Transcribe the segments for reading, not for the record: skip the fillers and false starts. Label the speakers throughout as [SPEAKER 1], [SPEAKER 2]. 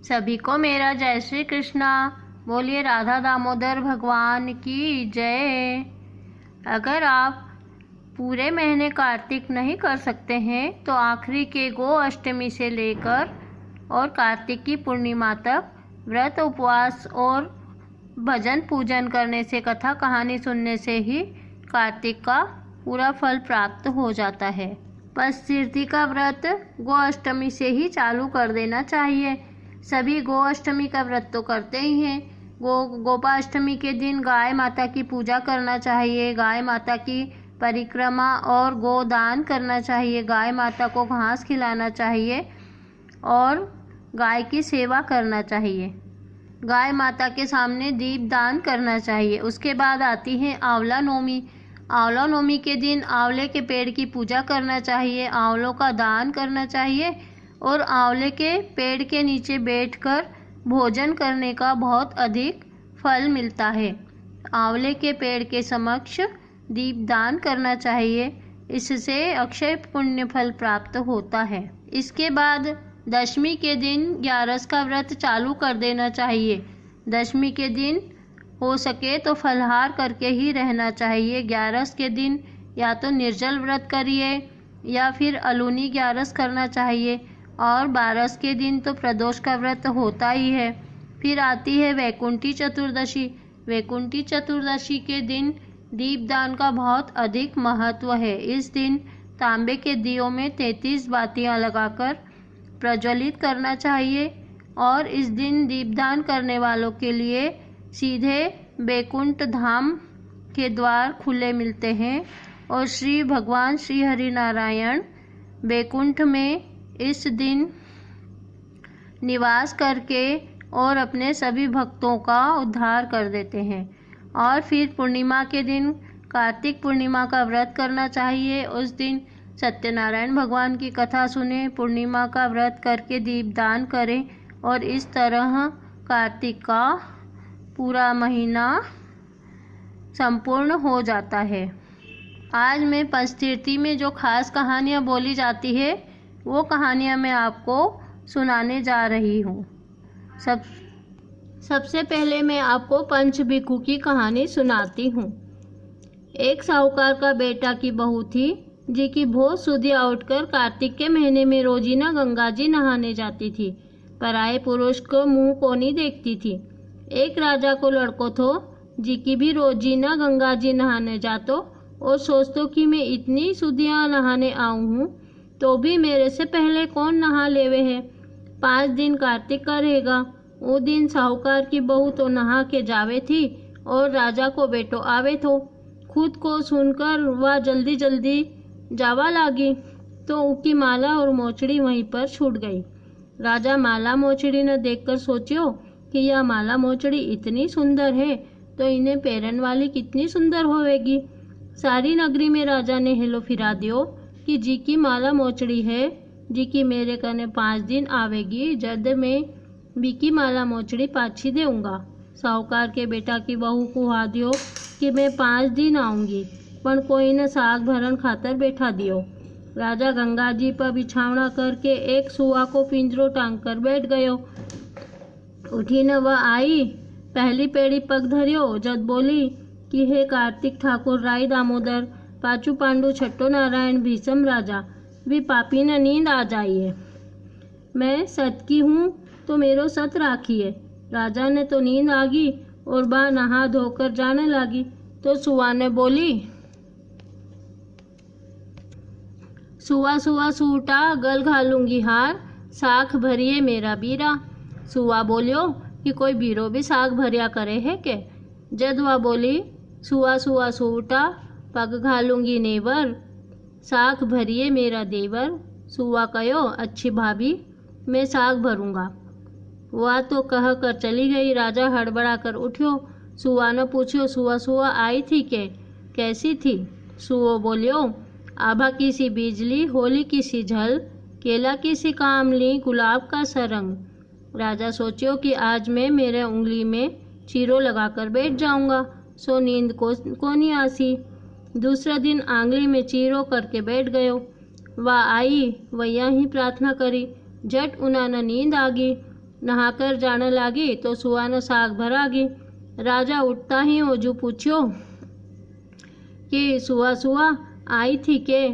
[SPEAKER 1] सभी को मेरा जय श्री कृष्णा। बोलिए राधा दामोदर भगवान की जय। अगर आप पूरे महीने कार्तिक नहीं कर सकते हैं तो आखिरी के गो अष्टमी से लेकर और कार्तिक की पूर्णिमा तक व्रत उपवास और भजन पूजन करने से, कथा कहानी सुनने से ही कार्तिक का पूरा फल प्राप्त हो जाता है। पशुतीर्थी का व्रत गो अष्टमी से ही चालू कर देना चाहिए। सभी गो अष्टमी का व्रत तो करते ही हैं। गोपाष्टमी के दिन गाय माता की पूजा करना चाहिए, गाय माता की परिक्रमा और गोदान करना चाहिए, गाय माता को घास खिलाना चाहिए और गाय की सेवा करना चाहिए, गाय माता के सामने दीप दान करना चाहिए। उसके बाद आती है आंवला नवमी। आंवला नवमी के दिन आंवले के पेड़ की पूजा करना चाहिए, आंवलों का दान करना चाहिए और आंवले के पेड़ के नीचे बैठकर भोजन करने का बहुत अधिक फल मिलता है। आंवले के पेड़ के समक्ष दीपदान करना चाहिए, इससे अक्षय पुण्य फल प्राप्त होता है। इसके बाद दशमी के दिन ग्यारस का व्रत चालू कर देना चाहिए। दशमी के दिन हो सके तो फलाहार करके ही रहना चाहिए। ग्यारस के दिन या तो निर्जल व्रत करिए या फिर अलूनी ग्यारस करना चाहिए और बारस के दिन तो प्रदोष का व्रत होता ही है। फिर आती है वैकुंठी चतुर्दशी। वैकुंठी चतुर्दशी के दिन दीपदान का बहुत अधिक महत्व है। इस दिन तांबे के दियों में 33 बातियां लगाकर प्रज्वलित करना चाहिए और इस दिन दीपदान करने वालों के लिए सीधे वैकुंठ धाम के द्वार खुले मिलते हैं और श्री भगवान श्री हरि नारायण वैकुंठ में इस दिन निवास करके और अपने सभी भक्तों का उद्धार कर देते हैं। और फिर पूर्णिमा के दिन कार्तिक पूर्णिमा का व्रत करना चाहिए। उस दिन सत्यनारायण भगवान की कथा सुने, पूर्णिमा का व्रत करके दीपदान करें और इस तरह कार्तिक का पूरा महीना संपूर्ण हो जाता है। आज मैं पंचतीर्थी में जो खास कहानियाँ बोली जाती है वो कहानियाँ मैं आपको सुनाने जा रही हूँ। सबसे पहले मैं आपको पंच भिक्षु की कहानी सुनाती हूँ। एक साहूकार का बेटा की बहू थी जी की बहुत सुधिया उठकर कार्तिक के महीने में रोजीना गंगा जी नहाने जाती थी। पराये पुरुष को मुंह को नहीं देखती थी। एक राजा को लड़को थो जी की भी रोजीना गंगा जी नहाने जातो और सोचतो कि मैं इतनी सुधिया नहाने आऊँ हूँ तो भी मेरे से पहले कौन नहा लेवे है। 5 दिन कार्तिक का रहेगा। वो दिन साहूकार की बहू तो नहा के जावे थी और राजा को बेटो आवे थो। खुद को सुनकर वह जल्दी जल्दी जावा लागी तो उसकी माला और मोचड़ी वहीं पर छूट गई। राजा माला मोचड़ी न देखकर सोचियो कि यह माला मोचड़ी इतनी सुंदर है तो इन्हें पहनने वाली कितनी सुंदर होवेगी। सारी नगरी में राजा ने हेलो फिरा दियो कि जी की माला मोचड़ी है, जी की मेरे कने 5 दिन आवेगी, जद मैं बी की माला मोचड़ी पाछी देऊंगा। साहूकार के बेटा की बहू को हा दियो कि मैं 5 दिन आऊंगी, पण कोई न साग भरण खातर बैठा दियो। राजा गंगा जी पर बिछावना करके एक सुआ को पिंजरो टांग कर बैठ गयो। उठी न वह आई, पहली पेड़ी पग धरियो, जद बोली कि हे कार्तिक ठाकुर राय दामोदर पाचू पांडु छट्टो नारायण भीषम राजा भी पापी न नींद आ जाइए। मैं सत की हूँ तो मेरो सत राखिए। राजा ने तो नींद आ गई और बा नहा धोकर जाने लगी तो सुआ ने बोली, सुआ सुआ सूटा गल घालूंगी हार, साख भरिए मेरा बीरा। सुआ बोलियो कि कोई बीरो भी साग भरिया करे है के। जद वह बोली सुआ सुआ सूटा पग घालूंगी नेवर, साग भरिए मेरा देवर। सुआ कहो अच्छी भाभी मैं साग भरूंगा। वह तो कह कर चली गई। राजा हड़बड़ा कर उठ्यो। सुआ ने पूछ्यो सुआ सुआ आई थी के, कैसी थी। सुओ बोलियो आभा की सी बिजली, होली की सी झल, केला की सी कामली, गुलाब का सरंग। राजा सोचियो कि आज मैं मेरे उंगली में चीरो लगाकर बैठ जाऊंगा, सो नींद को नहीं आसी। दूसरा दिन आंगली में चीरो करके बैठ गयो। वह आई, वैया ही प्रार्थना करी, झट उन्हें नींद आ गई। नहाकर जाने लागी तो सुआ ने साग भरागी। राजा उठता ही ओजू पूछ्यो कि सुआ सुआ आई थी के?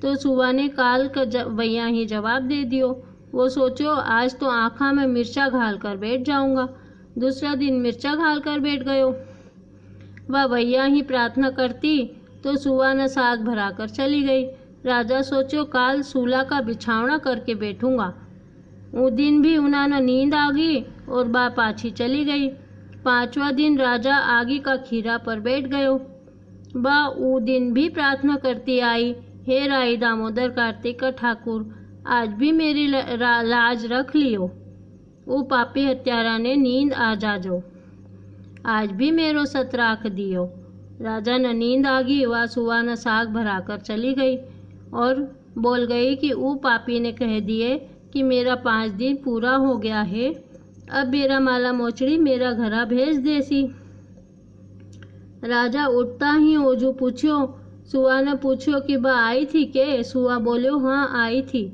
[SPEAKER 1] तो सुआ ने काल का वैया ही जवाब दे दियो। वो सोचो आज तो आँखा में मिर्चा घाल कर बैठ जाऊंगा। दूसरा दिन मिर्चा घाल कर बैठ गयो। वह भैया ही प्रार्थना करती तो सुआ ने साग भरा कर चली गई। राजा सोचो काल सूला का बिछावना करके बैठूंगा। वो दिन भी उन्हें नींद आ गई और बा पाछी चली गई। 5वां दिन राजा आगे का खीरा पर बैठ गयो। बा वो दिन भी प्रार्थना करती आई, हे राई दामोदर कार्तिक का ठाकुर, आज भी मेरी लाज रख लियो। वो पापी हत्यारा ने नींद आ जाजो, आज भी मेरो सत राख दियो। राजा न नींद आ गई। वह सुआ न साग भराकर चली गई और बोल गई कि वो पापी ने कह दिए कि मेरा 5 दिन पूरा हो गया है, अब मेरा माला मोचड़ी मेरा घरा भेज देसी। राजा उठता ही ओजू पूछ्यो। सुआ ने पूछ्यो कि बा आई थी के? सुआ बोल्यो हाँ आई थी,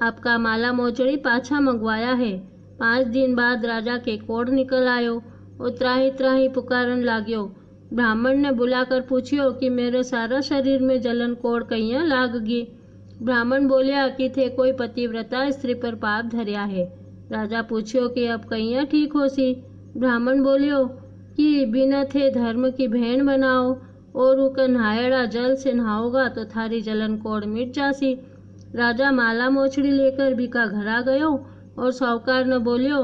[SPEAKER 1] आपका माला मोचड़ी पाछा मंगवाया है। 5 दिन बाद राजा के कोड़ निकल आयो और त्राही त्राही पुकारन लाग्यो। ब्राह्मण ने बुलाकर पूछ्यो कि मेरे सारा शरीर में जलन कोड़ कहिया लाग गई। ब्राह्मण बोलिया कि थे कोई पतिव्रता स्त्री पर पाप धरिया है। राजा पूछ्यो कि अब कहिया ठीक हो सी। ब्राह्मण बोलियो कि बिना थे धर्म की भेंट बनाओ और उका नहायड़ा जल से नहाओगा तो थारी जलन कोड़ मिट जासी। राजा माला मोचड़ी लेकर बिका घरा गयो और साहूकार ने बोलियो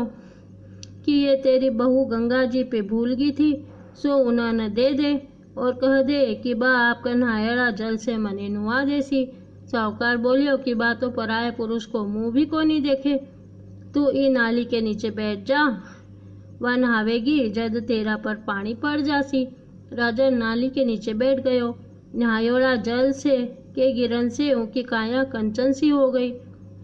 [SPEAKER 1] कि ये तेरी बहू गंगा जी पे भूल गई थी, सो उन्होंने दे दे और कह दे कि बा आपका नहायड़ा जल से मने नुआ देसी। साहूकार बोलियो कि बा तो पराये पुरुष को मुंह भी को नहीं देखे, तू ई नाली के नीचे बैठ जा, वह नहावेगी जद तेरा पर पानी पड़ जासी। राजा नाली के नीचे बैठ गयो। नहायोड़ा जल से के गिरन से उनकी काया कंचन सी हो गई।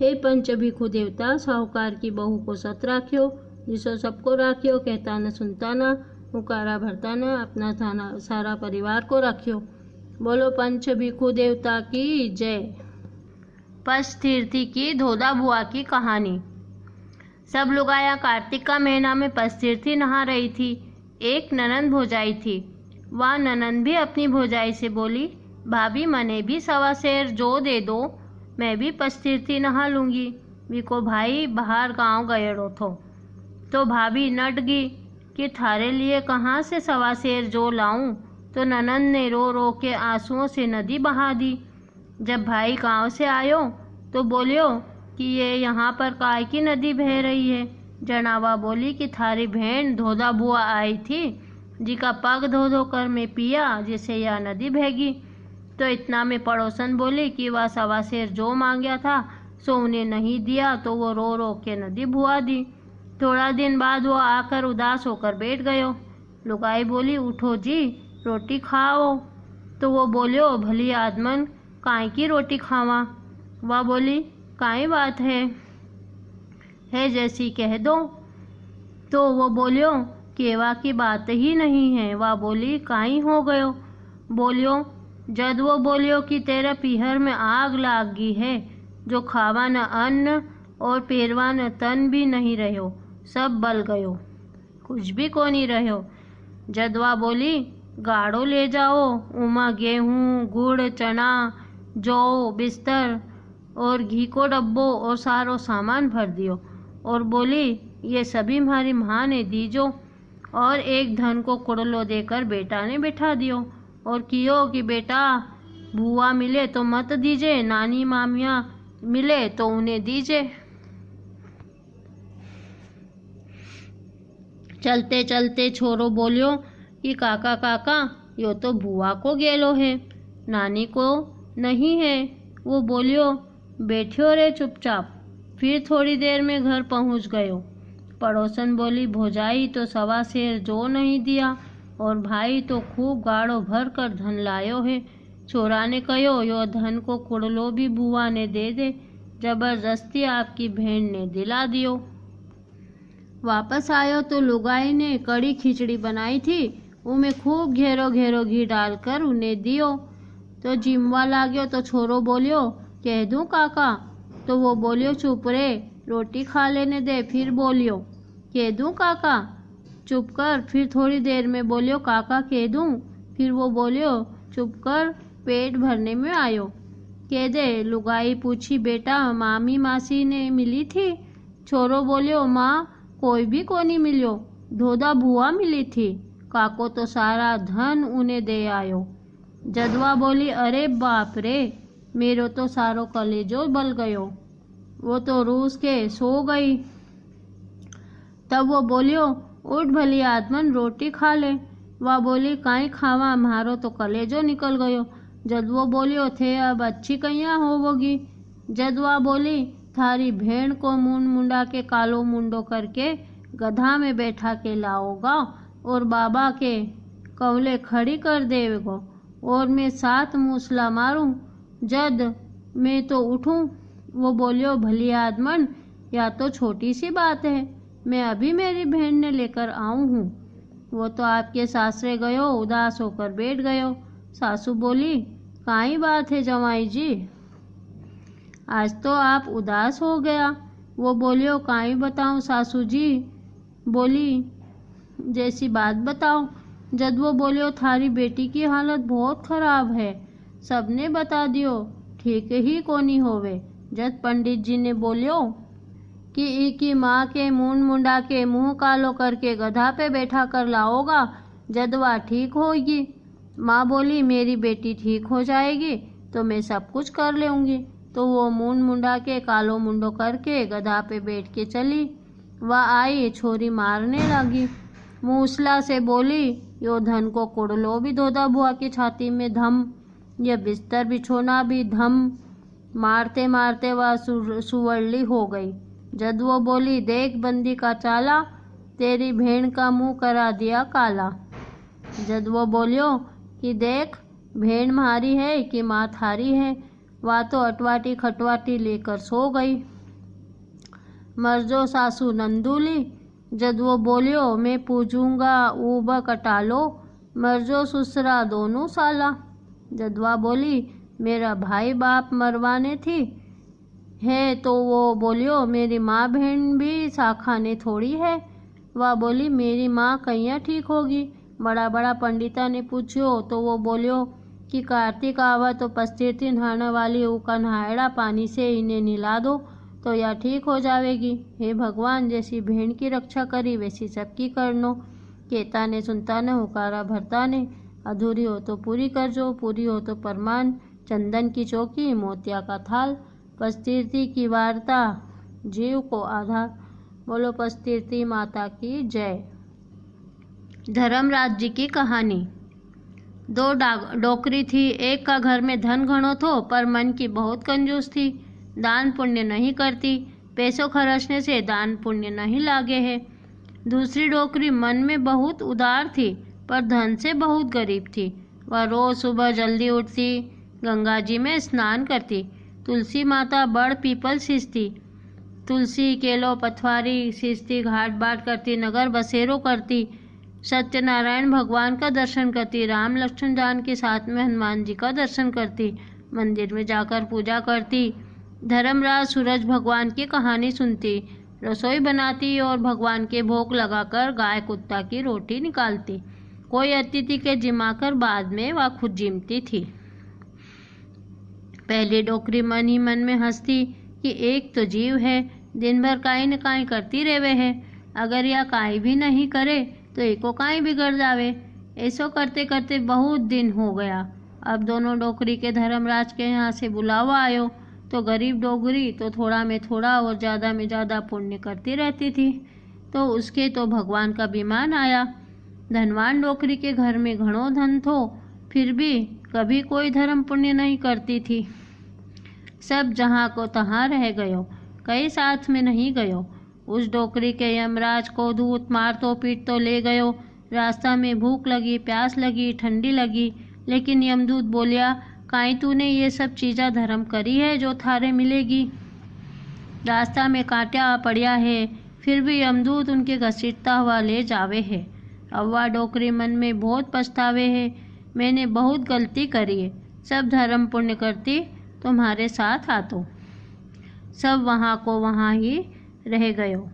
[SPEAKER 1] हे पंच भिखु देवता, साहूकार की बहू को सत राख्यो, जिसो सबको राख्यो, कहता न सुनता न, हुकारा भरता न, अपना थाना सारा परिवार को राख्यो। बोलो पंच भिखु देवता की जय। पशतीर्थी की धोदा बुआ की कहानी। सब लोग आया कार्तिक का महीना में पशतीर्थी नहा रही थी। एक ननंद भौजाई थी। वह ननंद भी अपनी भौजाई से बोली, भाभी मने भी 1.25 सेर जो दे दो, मैं भी पशतीर्थी नहा लूँगी। विको भाई बाहर गांव गयड़ो थो। तो भाभी नट गई कि थारे लिए कहाँ से 1.25 सेर जो लाऊं। तो ननंद ने रो रो के आंसुओं से नदी बहा दी। जब भाई गांव से आयो तो बोलियो कि ये यहाँ पर काय की नदी बह रही है। जनावा बोली कि थारी भेंट धोदा बुआ आई थी, जिका पग धो धो कर मैं पिया, जिसे यह नदी बहगी। तो इतना में पड़ोसन बोली कि वह 1.25 सेर जो मांगया था सो उन्हें नहीं दिया, तो वो रो रो के नदी भुआ दी। थोड़ा दिन बाद वो आकर उदास होकर बैठ गयो। लुगाई बोली, उठो जी रोटी खाओ। तो वो बोलियो, भली आदमन काय की रोटी खावा। वह बोली, काई बात है जैसी कह दो। तो वो बोलियो, केवा की बात ही नहीं है। वह बोली, काई हो गयो। बोलियो, जद वो बोलियो कि तेरा पीहर में आग लाग गई है, जो खावा न अन्न और पेरवा न तन भी नहीं रहो, सब बल गयो, कुछ भी को नहीं रहो। जदवा बोली, गाड़ो ले जाओ, उमा गेहूँ गुड़ चना जौ बिस्तर और घी को डब्बो और सारो सामान भर दियो। और बोली, ये सभी हमारी माँ ने दीजो। और एक धन को कुड़लो देकर बेटा ने बैठा दियो और कियो कि बेटा बुआ मिले तो मत दीजे, नानी मामिया मिले तो उन्हें दीजे। चलते चलते छोरो बोलियो कि काका काका यो तो बुआ को गेलो है, नानी को नहीं है। वो बोलियो, बैठियो रे चुपचाप। फिर थोड़ी देर में घर पहुंच गयो। पड़ोसन बोली, भौजाई तो 1.25 सेर जो नहीं दिया और भाई तो खूब गाड़ो भर कर धन लायो है। छोरा ने कहो, यो धन को कुड़लो भी बुआ ने दे दे, जबरदस्ती आपकी भेंट ने दिला दियो। वापस आयो तो लुगाई ने कड़ी खिचड़ी बनाई थी, उनमें खूब घेरो घेरो घी डालकर उन्हें दियो। तो जिमवा लाग्यो तो छोरो बोलियो, कह दूं काका। तो वो बोलियो, चुप रे, रोटी खा लेने दे, फिर बोलियो। कह दूँ काका? चुप कर। फिर थोड़ी देर में बोलियो काका कह दूँ। फिर वो बोलियो चुप कर, पेट भरने में आयो। कह दे। लुगाई पूछी बेटा मामी मासी ने मिली थी? छोरो बोलियो माँ कोई भी कोनी मिलियो, धोधा बुआ मिली थी। काको तो सारा धन उन्हें दे आयो। जदवा बोली अरे बाप रे, मेरो तो सारो कलेजो बल गयो। वो तो रूस के सो गई। तब वो बोलियो उठ भली आदमन रोटी खा ले। वह बोली काई खावा, मारो तो कलेजो निकल गयो। जदवो बोलियो थे अब अच्छी कैया होवोगी। जदवा बोली थारी भेड़ को मुंड मुंडा के कालो मुंडो करके गधा में बैठा के लाओगा और बाबा के कवले खड़ी कर देवेगो और मैं 7 मूसला मारूं जद मैं तो उठूं। वो बोलियो भली आदमन या तो छोटी सी बात है, मैं अभी मेरी भेड़ ने लेकर आऊं हूँ। वो तो आपके सासरे गयो, उदास होकर बैठ गयो। सासू बोली काई बात है जमाई जी, आज तो आप उदास हो गया। वो बोलियो काई बताऊं सासू जी। बोली जैसी बात बताओ। जद वो बोलियो थारी बेटी की हालत बहुत खराब है, सबने बता दियो ठीक ही कोनी होवे। जद पंडित जी ने बोलियो कि इकी माँ के मुंड मुंडा के मुंह कालो करके गधा पे बैठा कर लाओगा, जदवा ठीक होगी। माँ बोली मेरी बेटी ठीक हो जाएगी तो मैं सब कुछ कर लेऊंगी। तो वो मुंड मुंडा के कालो मुंडो करके गधा पे बैठ के चली। वह आई, छोरी मारने लगी। मूसला से बोली यो धन को कुड़लो भी धोधा बुआ की छाती में धम, ये बिस्तर बिछोना भी धम। मारते मारते वह सुवरली हो गई। जद वो बोली देख बंदी का चाला, तेरी भेड़ का मुंह करा दिया काला। जद वो बोलियो कि देख भेड़ मारी है कि माँ थारी है। वह तो अटवाटी खटवाटी लेकर सो गई। मर्जो सासू नंदूली। जद वो बोलियो मैं पूछूंगा ऊब कटालो, मर्जो ससुरा दोनों साला। जदवा बोली मेरा भाई बाप मरवाने थी है। तो वो बोलियो मेरी माँ बहन भी साखाने थोड़ी है। वह बोली मेरी माँ कैया ठीक होगी। बड़ा बड़ा पंडिता ने पूछियो तो वो बोलियो कि कार्तिक आवा तो पस्तीर्थी नहाने वाली उका नहायड़ा पानी से इन्हें निला दो तो यह ठीक हो जावेगी। हे भगवान, जैसी भेड़ की रक्षा करी वैसी सबकी करनो। कहता ने सुनता ने हुकारा भरता ने, अधूरी हो तो पूरी कर जो, पूरी हो तो परमान। चंदन की चौकी मोतिया का थाल, पस्तीर्थी की वार्ता जीव को आधार। बोलो पस्तीर्थी माता की जय। धर्मराज जी की कहानी। 2 डोकरी थी। एक का घर में धन घणो थो पर मन की बहुत कंजूस थी, दान पुण्य नहीं करती, पैसों खर्चने से दान पुण्य नहीं लागे है। दूसरी डोकरी मन में बहुत उदार थी पर धन से बहुत गरीब थी। वह रोज सुबह जल्दी उठती, गंगा जी में स्नान करती, तुलसी माता बड़ पीपल सींचती, तुलसी केलो पथवारी सींचती, घाट बाट करती, नगर बसेरो करती, सत्यनारायण भगवान का दर्शन करती, राम लक्ष्मण जान के साथ में हनुमान जी का दर्शन करती, मंदिर में जाकर पूजा करती। धर्मराज सूरज भगवान की कहानी सुनती, रसोई बनाती और भगवान के भोग लगाकर गाय कुत्ता की रोटी निकालती। कोई अतिथि के जिमाकर बाद में वह खुद जिमती थी। पहली डोकरी मन ही मन में हंसती कि एक तो जीव है, दिन भर काई न काई करती रेवे है, अगर यह काई भी नहीं करे तो एको काई बिगड़ जावे। ऐसो करते करते बहुत दिन हो गया। अब दोनों डोकरी के धर्मराज के यहाँ से बुलावा आयो तो गरीब डोकरी तो थोड़ा में थोड़ा और ज़्यादा में ज़्यादा पुण्य करती रहती थी, तो उसके तो भगवान का विमान आया। धनवान डोकरी के घर में घणो धन थो, फिर भी कभी कोई धर्म पुण्य नहीं करती थी। सब जहाँ को तहाँ रह गयो, कई साथ में नहीं गयो। उस डोकरी के यमराज को दूत मारतो पीटतो ले गयो। रास्ता में भूख लगी, प्यास लगी, ठंडी लगी, लेकिन यमदूत बोलिया काई तूने ये सब चीज़ा धर्म करी है जो थारे मिलेगी। रास्ता में कांटा पड़िया है, फिर भी यमदूत उनके घसीटता हुआ ले जावे है। अब वह डोकरी मन में बहुत पछतावे है, मैंने बहुत गलती करी है, सब धर्म पुण्य करती तुम्हारे साथ आतो। सब वहाँ को वहाँ ही रह गयो।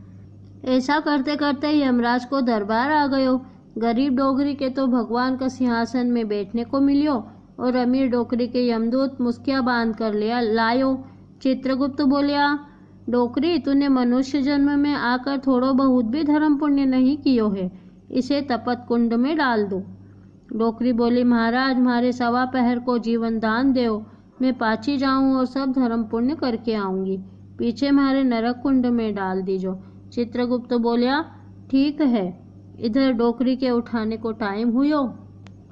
[SPEAKER 1] ऐसा करते करते यमराज को दरबार आ गयो। गरीब डोगरी के तो भगवान का सिंहासन में बैठने को मिलियो और अमीर डोकरी के यमदूत मुस्किया बांध कर लिया लायो। चित्रगुप्त बोलिया, डोकरी तूने मनुष्य जन्म में आकर थोड़ो बहुत भी धर्म पुण्य नहीं कियो है, इसे तपत कुंड में डाल दो। डोकरी बोली, महाराज मारे सवा पहर को जीवन दान देओ, मैं पाची जाऊं और सब धर्म पुण्य करके आऊंगी, पीछे मारे नरक कुंड में डाल दीजो। चित्रगुप्त बोलिया, ठीक है। इधर डोकरी के उठाने को टाइम हुयो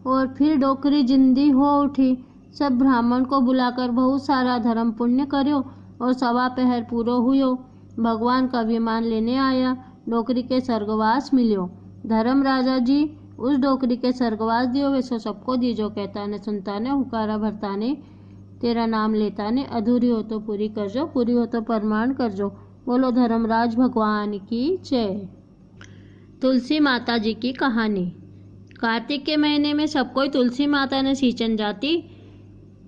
[SPEAKER 1] और फिर डोकरी जिंदी हो उठी। सब ब्राह्मण को बुलाकर बहुत सारा धर्म पुण्य कर्यो और सवा पहर पूरो हुयो। भगवान का विमान लेने आया, डोकरी के स्वर्गवास मिलियो। धर्म राजा जी उस डोकरी के स्वर्गवास दियो वैसो सबको दीजो। कहता ने सुनता ने हुकारा भरता ने तेरा नाम लेता ने, अधूरी हो तो पूरी करजो, पूरी हो तो प्रमाण करजो। बोलो धर्मराज भगवान की जय। तुलसी माता जी की कहानी। कार्तिक के महीने में सब कोई तुलसी माता ने सींचन जाती,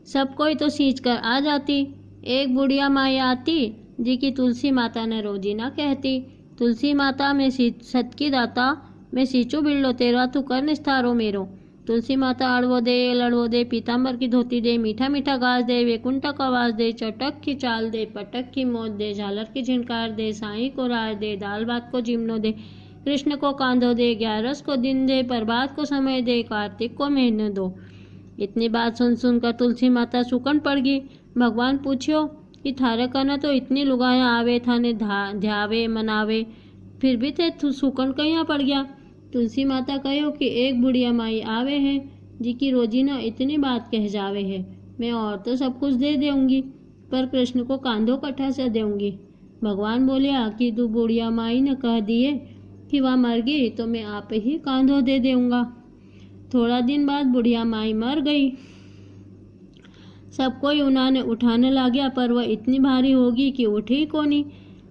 [SPEAKER 1] सब कोई तो सींच कर आ जाती। एक बुढ़िया माई आती जी की तुलसी माता ने रोजीना कहती, तुलसी माता मैं सत की दाता, मैं सींचू बिल्लो तेरा तू कर निस्तारो मेरो। तुलसी माता अड़वो दे लड़वो दे, पीताम्बर की धोती दे, मीठा मीठा घास दे, वैकुंठ का वास दे, चटक की चाल दे, पटक की मौत दे, झालर की झिनकार दे, साई को रार दे, दाल भात को जिमनो दे, कृष्ण को कांधो दे, 11 को दिन दे, प्रभात को समय दे, कार्तिक को महीने दो। इतनी बात सुन सुनकर तुलसी माता सुकन पड़ गई। भगवान पूछियो कि थारे कने तो इतनी लुगाया आवे थाने ध्यावे मनावे, फिर भी थे सुकन कहीं पड़ गया। तुलसी माता कहो कि एक बुढ़िया माई आवे है जी की रोजीना इतनी बात कह जावे है, मैं और तो सब कुछ दे देऊंगी पर कृष्ण को कांधो कट्ठा से देऊंगी। भगवान बोलिया कि तू बुढ़िया माई ने कह दिए कि वह मर गई तो मैं आप ही कांधो दे देऊंगा। थोड़ा दिन बाद बुढ़िया माई मर गई। सब कोई उन्होंने उठाने लग्या पर वह इतनी भारी होगी कि उठी को नहीं।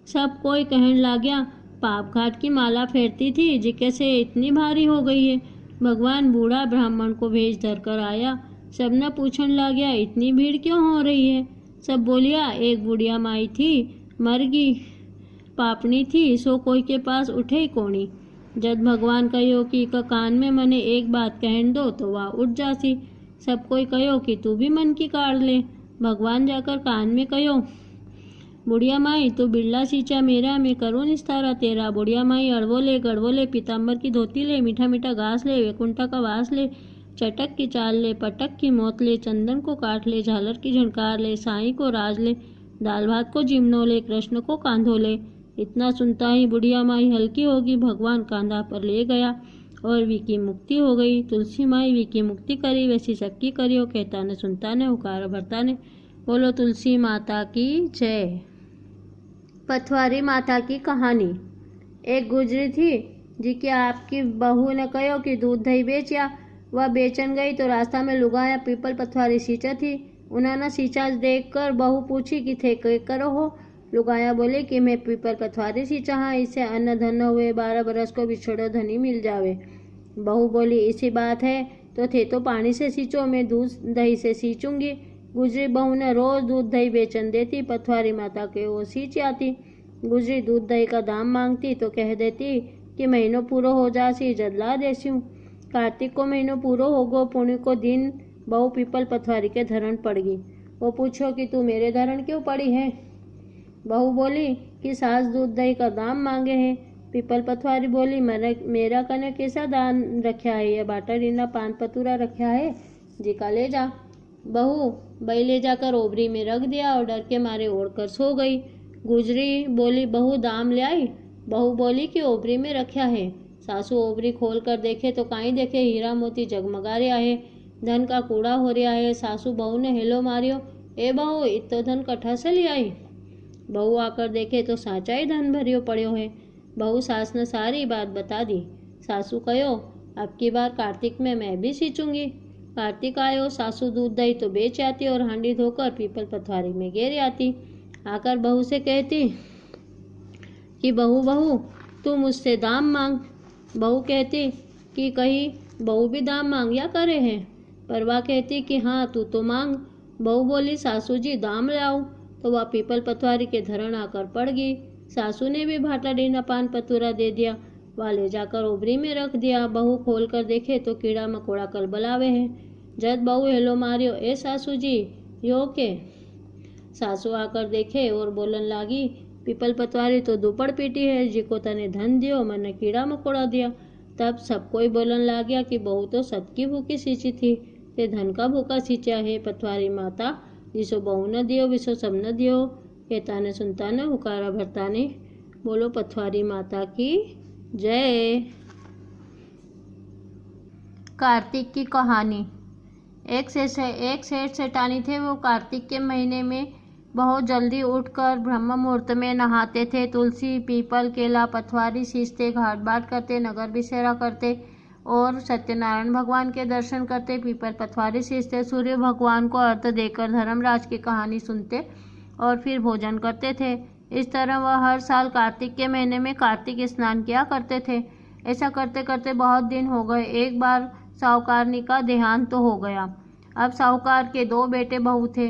[SPEAKER 1] सब कोई कहने लग्या पाप घाट की माला फेरती थी जिके से इतनी भारी हो गई है। भगवान बूढ़ा ब्राह्मण को भेज धर कर आया। सबने पूछने लग्या इतनी भीड़ क्यों हो रही है। सब बोलिया एक बुढ़िया माई थी मर गई, पापनी थी सो कोई के पास उठे ही कोनी। जब भगवान कहो कि कान में मने एक बात कहन दो तो वह उठ जासी। सब कोई कहो कि तू भी मन की काट ले। भगवान जाकर कान में कहो, बुढ़िया माई तू बिरला सींचा मेरा, मैं करूँ निस्तारा तेरा। बुढ़िया माई अड़वो ले गड़वो ले, पीताम्बर की धोती ले, मीठा मीठा घास ले, वैकुंठा का वास ले, चटक की चाल ले, पटक की मौत ले, चंदन को काट ले, झालर की झनकार ले, साई को राज ले, दाल भात को जिमनो ले, कृष्ण को कांधो ले। इतना सुनता ही बुढ़िया माई हल्की होगी। भगवान कांधा पर ले गया और वी की मुक्ति हो गई। तुलसी माई वी की मुक्ति करी वैसी सबकी करियो। कहता ने सुनता ने हुकार भरता ने। बोलो तुलसी माता की जय। पथवारी माता की कहानी। एक गुजरी थी जी की आपकी बहू ने कहो कि दूध दही बेचिया। वह बेचन गई तो रास्ता में लुगाया पीपल पथवारी सींचा थी। उन्होंने सींचा देख कर बहू पूछी कि थे के करो हो। लुगाया बोले कि मैं पीपल पथवारी सींचा हाँ, इससे अन्न धन हुए 12 बरस को बिछड़ो धनी मिल जावे। बहू बोली इसी बात है तो थे तो पानी से सींचो, मैं दूध दही से सींचूंगी। गुजरी बहू ने रोज दूध दही बेचन देती, पथवारी माता के वो सींच आती। गुजरी दूध दही का दाम मांगती तो कह देती कि महीनों पूरो हो जासी जदला देस्यूं। कार्तिक को महीनों पूरो होगो, पुण्य को दिन बहू पीपल पथवारी के धरण पड़ गई। वो पूछो कि तू मेरे धरण क्यों पड़ी है। बहू बोली कि सास दूध दही का दाम मांगे हैं। पीपल पथवारी बोली मेरा कने कैसा दान रखा है, ये बाटा रीना पान पतूरा रखा है जी का ले जा। बहू बई ले जाकर ओबरी में रख दिया और डर के मारे ओढ़कर सो गई। गुजरी बोली बहू दाम ले आई। बहू बोली कि ओबरी में रखा है। सासू ओबरी खोल कर देखे तो काई देखे हीरा मोती जगमगा रहा है, धन का कूड़ा हो रहा है। सासू बहू ने हेलो मारियो, ए बहू इतो धन कट्ठा से ले आई। बहू आकर देखे तो साचा ही धन भरियो पड़ो है। बहू सास ने सारी बात बता दी। सासू कहो अब की बार कार्तिक में मैं भी सींचूंगी। कार्तिक आयो, सासू दूध दही तो बेच आती और हांडी धोकर पीपल पथवारी में गिर आती। आकर बहू से कहती कि बहू तू मुझसे दाम मांग। बहू कहती कि कहीं बहू भी दाम मांगया करे है, पर वह कहती कि हाँ तू तो मांग। बहू बोली सासू जी दाम लाओ, तो वह पीपल पथवारी के धरण आकर पड़ गई। सासू ने भी भाटा डीना पान पतूरा दे दिया, वह ले जाकर ओबरी में रख दिया। बहू खोल कर देखे तो कीड़ा मकोड़ा कल बलावे हैं। जद बहू हेलो मारियो, ए सासू जी यो के। सासू आकर देखे और बोलन लागी, पीपल पतवारी तो दुपड़ पीटी है, जिको तने धन दियो मैंने कीड़ा मकोड़ा दिया। तब सब कोई बोलन लग गया कि बहू तो सबकी भूखी सींची थी, ते धन का भूखा सींचा है पतवारी माता, जिसो बहू न दियो विसो सब न दियो। कहता ने सुनता ने हुकारा भरता ने। बोलो पतवारी माता की जय। कार्तिक की कहानी। एक सेठ सेठानी थे। वो कार्तिक के महीने में बहुत जल्दी उठकर ब्रह्म मुहूर्त में नहाते थे। तुलसी पीपल केला पतवारी सींचते, घाट बाट करते, नगर बिसेरा करते और सत्यनारायण भगवान के दर्शन करते। पीपल पतवारी सींचते, सूर्य भगवान को अर्घ्य देकर धर्मराज की कहानी सुनते और फिर भोजन करते थे। इस तरह वह हर साल कार्तिक के महीने में कार्तिक स्नान किया करते थे। ऐसा करते करते बहुत दिन हो गए। एक बार साहूकारनी का देहांत तो हो गया। अब साहूकार के 2 बेटे बहू थे।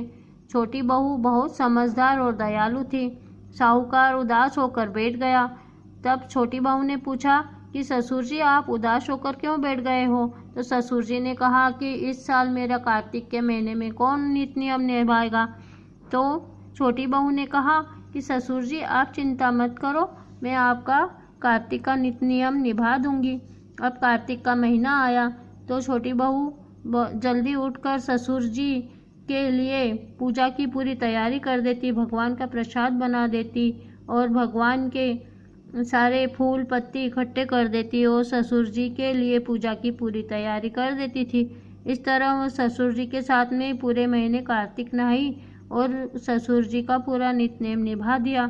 [SPEAKER 1] छोटी बहू बहुत समझदार और दयालु थी। साहूकार उदास होकर बैठ गया। तब छोटी बहू ने पूछा कि ससुर जी आप उदास होकर क्यों बैठ गए हो? तो ससुर जी ने कहा कि इस साल मेरा कार्तिक के महीने में कौन नीति नियम निभाएगा? तो छोटी बहू ने कहा कि ससुर जी आप चिंता मत करो, मैं आपका कार्तिक का नित्य नियम निभा दूंगी। अब कार्तिक का महीना आया तो छोटी बहू जल्दी उठकर ससुर जी के लिए पूजा की पूरी तैयारी कर देती, भगवान का प्रसाद बना देती और भगवान के सारे फूल पत्ती इकट्ठे कर देती और ससुर जी के लिए पूजा की पूरी तैयारी कर देती थी। इस तरह वो ससुर जी के साथ में पूरे महीने कार्तिक नहाई और ससुर जी का पूरा नित्य नेम निभा दिया।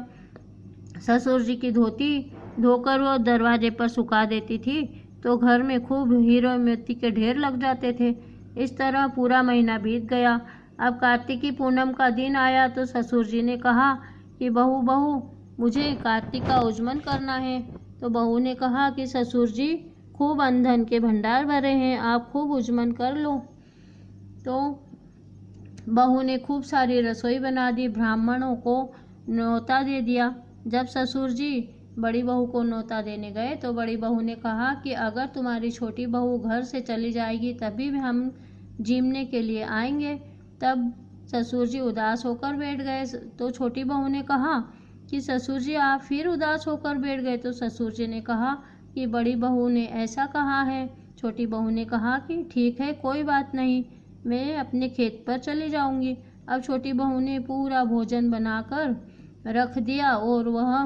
[SPEAKER 1] ससुर जी की धोती धोकर वो दरवाजे पर सुखा देती थी तो घर में खूब हीरो मोती के ढेर लग जाते थे। इस तरह पूरा महीना बीत गया। अब कार्तिक की पूनम का दिन आया तो ससुर जी ने कहा कि बहू बहू मुझे कार्तिक का उजमन करना है। तो बहू ने कहा कि ससुर जी खूब अन्न के भंडार भरे हैं, आप खूब उजमन कर लो। तो बहू ने खूब सारी रसोई बना दी, ब्राह्मणों को न्योता दे दिया। जब ससुर जी बड़ी बहू को न्योता देने गए तो बड़ी बहू ने कहा कि अगर तुम्हारी छोटी बहू घर से चली जाएगी तभी भी हम जीमने के लिए आएंगे। तब ससुर जी उदास होकर बैठ गए। तो छोटी बहू ने कहा कि ससुर जी आप फिर उदास होकर बैठ गए। तो ससुर जी ने कहा कि बड़ी बहू ने ऐसा कहा है। छोटी बहू ने कहा कि ठीक है कोई बात नहीं, मैं अपने खेत पर चली जाऊंगी। अब छोटी बहू ने पूरा भोजन बनाकर रख दिया और वह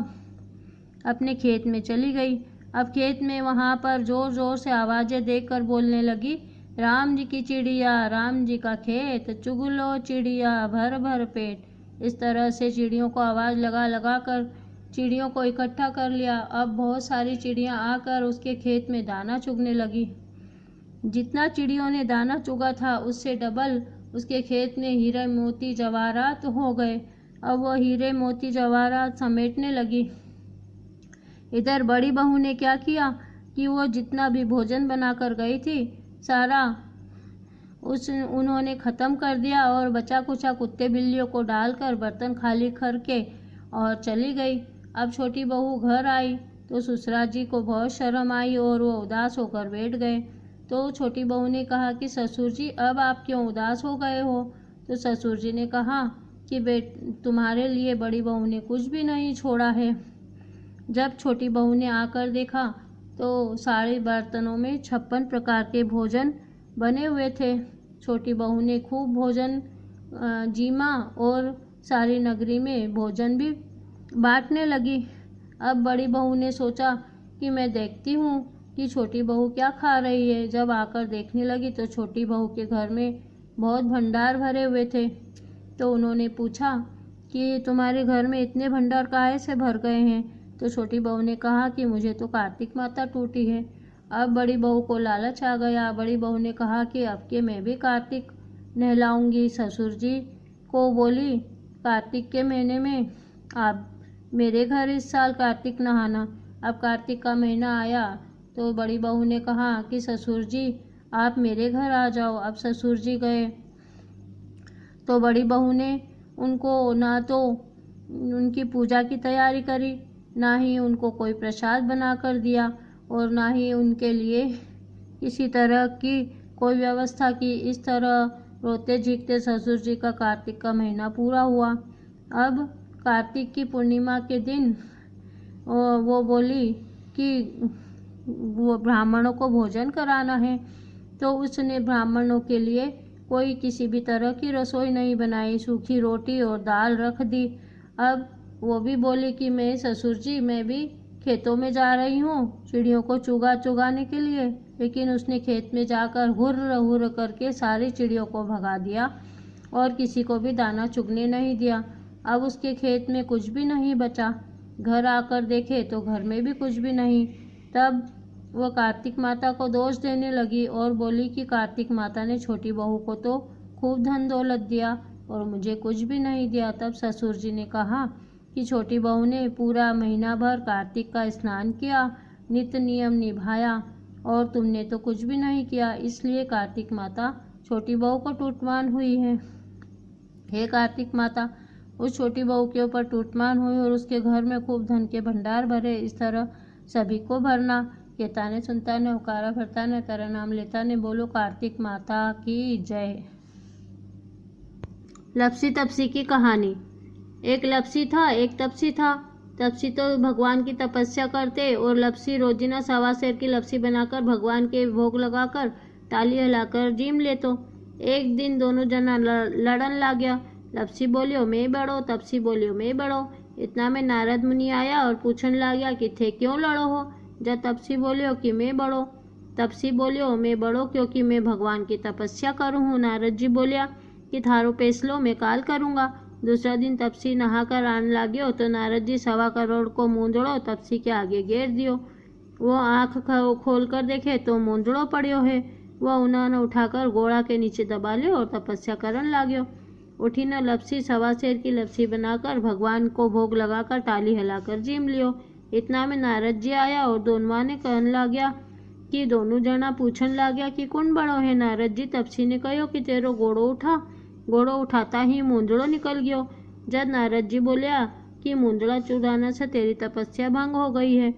[SPEAKER 1] अपने खेत में चली गई। अब खेत में वहाँ पर जोर जोर से आवाज़ें देकर बोलने लगी, राम जी की चिड़िया राम जी का खेत, चुगलो चिड़िया भर भर पेट। इस तरह से चिड़ियों को आवाज़ लगा लगा कर चिड़ियों को इकट्ठा कर लिया। अब बहुत सारी चिड़ियाँ आकर उसके खेत में दाना चुगने लगी। जितना चिड़ियों ने दाना चुगा था उससे डबल उसके खेत में हीरे मोती जवाहरात हो गए। अब वह हीरे मोती जवाहरात समेटने लगी। इधर बड़ी बहू ने क्या किया कि वो जितना भी भोजन बनाकर गई थी सारा उन्होंने ख़त्म कर दिया और बचा कुचा कुत्ते बिल्लियों को डालकर बर्तन खाली करके और चली गई। अब छोटी बहू घर आई तो ससुराल जी को बहुत शर्म आई और वो उदास होकर बैठ गए। तो छोटी बहू ने कहा कि ससुर जी अब आप क्यों उदास हो गए हो? तो ससुर जी ने कहा कि तुम्हारे लिए बड़ी बहू ने कुछ भी नहीं छोड़ा है। जब छोटी बहू ने आकर देखा तो सारे बर्तनों में 56 प्रकार के भोजन बने हुए थे। छोटी बहू ने खूब भोजन जीमा और सारी नगरी में भोजन भी बांटने लगी। अब बड़ी बहू ने सोचा कि मैं देखती हूँ कि छोटी बहू क्या खा रही है। जब आकर देखने लगी तो छोटी बहू के घर में बहुत भंडार भरे हुए थे। तो उन्होंने पूछा कि तुम्हारे घर में इतने भंडार काहे से भर गए हैं? तो छोटी बहू ने कहा कि मुझे तो कार्तिक माता टूटी है। अब बड़ी बहू को लालच आ गया। बड़ी बहू ने कहा कि अब के मैं भी कार्तिक नहलाऊंगी। ससुर जी को बोली, कार्तिक के महीने में आप मेरे घर इस साल कार्तिक नहाना। अब कार्तिक का महीना आया तो बड़ी बहू ने कहा कि ससुर जी आप मेरे घर आ जाओ। अब ससुर जी गए तो बड़ी बहू ने उनको ना तो उनकी पूजा की तैयारी करी ना ही उनको कोई प्रसाद बना कर दिया और ना ही उनके लिए किसी तरह की कोई व्यवस्था की। इस तरह रोते झीकते ससुर जी का कार्तिक का महीना पूरा हुआ। अब कार्तिक की पूर्णिमा के दिन वो बोली कि वो ब्राह्मणों को भोजन कराना है, तो उसने ब्राह्मणों के लिए कोई किसी भी तरह की रसोई नहीं बनाई, सूखी रोटी और दाल रख दी। अब वो भी बोली कि मैं ससुर जी मैं भी खेतों में जा रही हूँ चिड़ियों को चुगाने के लिए, लेकिन उसने खेत में जाकर हुर्र हुर्र करके सारी चिड़ियों को भगा दिया और किसी को भी दाना चुगने नहीं दिया। अब उसके खेत में कुछ भी नहीं बचा। घर आकर देखे तो घर में भी कुछ भी नहीं। तब वो कार्तिक माता को दोष देने लगी और बोली कि कार्तिक माता ने छोटी बहू को तो खूब धन दौलत दिया और मुझे कुछ भी नहीं दिया। तब ससुर जी ने कहा कि छोटी बहू ने पूरा महीना भर कार्तिक का स्नान किया, नित्य नियम निभाया और तुमने तो कुछ भी नहीं किया, इसलिए कार्तिक माता छोटी बहू को टूटमान हुई है। हे कार्तिक माता, उस छोटी बहू के ऊपर टूटमान हुई और उसके घर में खूब धन के भंडार भरे। इस तरह सभी को भरना। कहता ने सुनता ने हुकारा भरता ने तेरा नाम लेता ने। बोलो कार्तिक माता की जय। लपसी तपसी की कहानी। एक लपसी था, एक तपसी था। तपसी तो भगवान की तपस्या करते और लपसी रोजिना 1.25 सेर की लपसी बनाकर भगवान के भोग लगाकर ताली हिलाकर जीम ले। तो एक दिन दोनों जना लड़न ला गया। लपसी बोलियो मैं बड़ो, तपसी बोलियो मैं बड़ो। इतना में नारद मुनि आया और पूछन लगा कि थे क्यों लड़ो हो। जब तपसी बोलियो कि मैं बड़ो, तपसी बोलियो मैं बड़ो क्योंकि मैं भगवान की तपस्या करूँ हूँ। नारद जी बोलिया कि थारो फैसलो मैं काल करूँगा। दूसरा दिन तपसी नहाकर आने लाग्यो तो नारद जी 1.25 करोड़ को मूंदड़ो तपसी के आगे घेर दियो। वो आँख खोल कर देखे तो मूंदड़ो पड़ियो है। वह उन्होंने उठाकर घोड़ा के नीचे दबा लियो और तपस्या करन लाग्यो। उठी न लपसी 1.25 सेर की लपसी बनाकर भगवान को भोग लगाकर टाली हिलाकर जीम लियो। इतना में नारद जी आया और दोनों ने कहन लाग्या कि दोनों जना पूछन लाग्या कि कौन बड़ो है। नारद जी तपसी ने कहो कि तेरो घोड़ो उठा। घोड़ो उठाता ही मूंदड़ो निकल गयो। जब नारद जी बोलिया कि मूंदड़ा चुराने से तेरी तपस्या भंग हो गई है,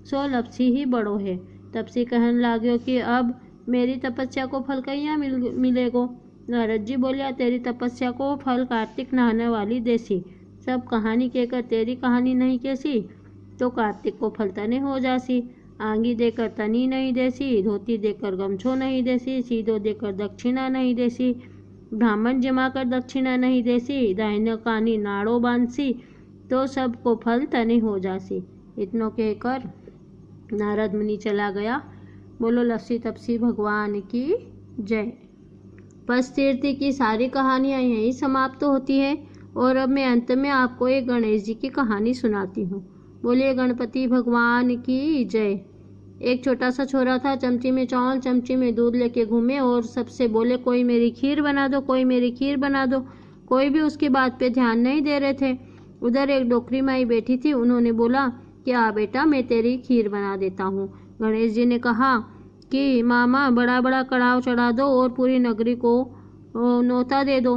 [SPEAKER 1] सो लपसी ही बड़ो है। तपसी कहन लाग्यो कि अब मेरी तपस्या को फल कहिया मिलेगो। नारद जी बोलिया तेरी तपस्या को फल कार्तिक नहाने वाली देसी। सब कहानी कहकर तेरी कहानी नहीं कैसी तो कार्तिक को फल तने हो जासी। आंगी देकर तनी नहीं देसी, धोती देकर गमछो नहीं देसी, सीधो देकर दक्षिणा नहीं देसी, ब्राह्मण जमा कर दक्षिणा नहीं देसी, दाहिने कानी नाड़ो बांधसी तो सबको फल तने हो जासी। इतनो कहकर नारद मुनि चला गया। बोलो लपसी तपसी भगवान की जय। पस तीर्थी की सारी कहानियाँ यहीं समाप्त होती है और अब मैं अंत में आपको एक गणेश जी की कहानी सुनाती हूँ। बोलिए गणपति भगवान की जय। एक छोटा सा छोरा था, चमची में चावल चमची में दूध लेके घूमे और सबसे बोले कोई मेरी खीर बना दो, कोई मेरी खीर बना दो। कोई भी उसकी बात पे ध्यान नहीं दे रहे थे। उधर एक डोकरी माई बैठी थी। उन्होंने बोला कि आ बेटा मैं तेरी खीर बना देता हूँ। गणेश जी ने कहा कि मामा बड़ा बड़ा कड़ाव चढ़ा दो और पूरी नगरी को न्योता दे दो।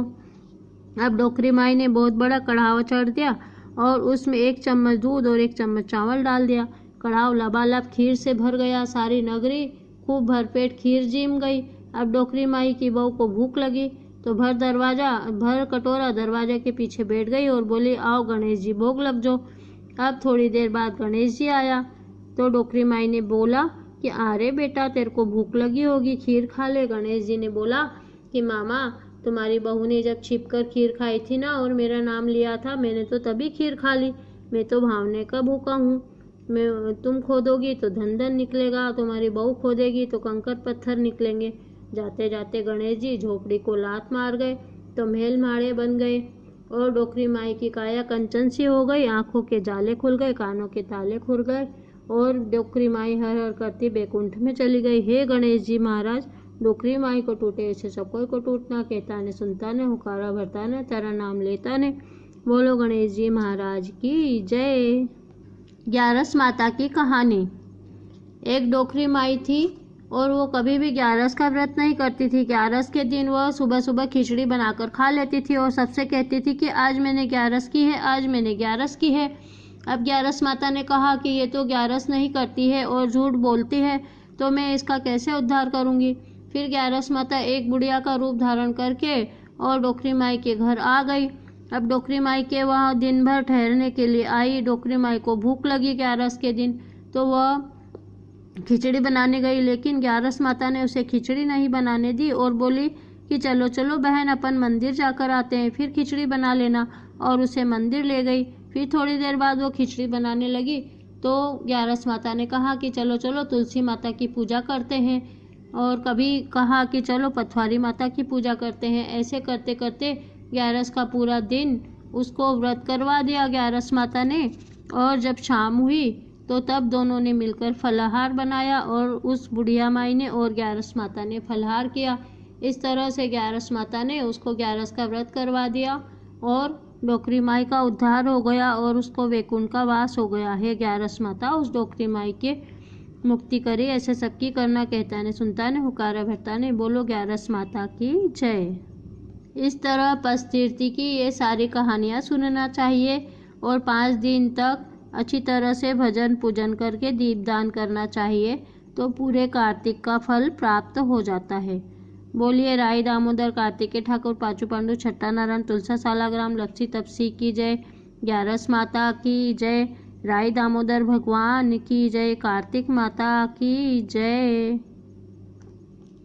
[SPEAKER 1] अब डोकरी माई ने बहुत बड़ा कड़ाव चढ़ दिया और उसमें 1 चम्मच दूध और 1 चम्मच चावल डाल दिया। कड़ाव लबालब खीर से भर गया। सारी नगरी खूब भरपेट खीर जीम गई। अब डोकरी माई की बहू को भूख लगी तो भर कटोरा दरवाजा के पीछे बैठ गई और बोली आओ गणेश जी भोग लग जाओ। अब थोड़ी देर बाद गणेश जी आया तो डोकरी माई ने बोला कि अरे बेटा तेरे को भूख लगी होगी, खीर खा ले। गणेश जी ने बोला कि मामा तुम्हारी बहू ने जब छिपकर खीर खाई थी ना और मेरा नाम लिया था, मैंने तो तभी खीर खा ली। मैं तो भावने का भूखा हूँ। तुम खोदोगी तो धन धन निकलेगा, तुम्हारी बहू खोदेगी तो कंकर पत्थर निकलेंगे। जाते जाते गणेश जी झोपड़ी को लात मार गए तो महल माड़े बन गए और डोकरी माई की काया कंचन सी हो गई। आंखों के जाले खुल गए, कानों के ताले खुल गए और डोकरी माई हर हर करती बैकुंठ में चली गई। हे गणेश जी महाराज, डोकरी माई को टूटे ऐसे सबको को टूटना। कहता ने सुनता ने हुकारा भरता ने तेरा नाम लेता ने। बोलो गणेश जी महाराज की जय। 11 माता की कहानी। एक डोकरी माई थी और वो कभी भी 11 का व्रत नहीं करती थी। 11 के दिन वह सुबह सुबह खिचड़ी बनाकर खा लेती थी और सबसे कहती थी कि आज मैंने 11 की है, आज मैंने 11 की है। अब ग्यारस माता ने कहा कि ये तो ग्यारस नहीं करती है और झूठ बोलती है, तो मैं इसका कैसे उद्धार करूंगी। फिर ग्यारस माता एक बुढ़िया का रूप धारण करके और डोकरी माई के घर आ गई। अब डोकरी माई के वहाँ दिन भर ठहरने के लिए आई। डोकरी माई को भूख लगी ग्यारस के दिन, तो वह खिचड़ी बनाने गई, लेकिन ग्यारस माता ने उसे खिचड़ी नहीं बनाने दी और बोली कि चलो चलो बहन, अपन मंदिर जाकर आते हैं, फिर खिचड़ी बना लेना, और उसे मंदिर ले गई। फिर थोड़ी देर बाद वो खिचड़ी बनाने लगी तो ग्यारस माता ने कहा कि चलो चलो तुलसी माता की पूजा करते हैं, और कभी कहा कि चलो पथवारी माता की पूजा करते हैं। ऐसे करते करते ग्यारस का पूरा दिन उसको व्रत करवा दिया ग्यारस माता ने। और जब शाम हुई तो तब दोनों ने मिलकर फलाहार बनाया और उस बुढ़िया माई ने और ग्यारस माता ने फलाहार किया। इस तरह से ग्यारस माता ने उसको ग्यारस का व्रत करवा दिया और डोकरी माई का उद्धार हो गया और उसको वैकुंठ का वास हो गया है। ग्यारस माता उस डोकरी माई के मुक्ति करे, ऐसे सबकी करना, कहता ने सुनता ने हुकारा भरता ने। बोलो ग्यारस माता की जय। इस तरह पस्तीर्थी की ये सारी कहानियाँ सुनना चाहिए और 5 दिन तक अच्छी तरह से भजन पूजन करके दीपदान करना चाहिए, तो पूरे कार्तिक का फल प्राप्त हो जाता है। बोलिए राई दामोदर कार्तिकेय ठाकुर पांचू पांडु छट्टा नारायण तुलसा सालाग्राम लक्ष्मी तपसी की जय। ग्यारस माता की जय। राई दामोदर भगवान की जय। कार्तिक माता की जय।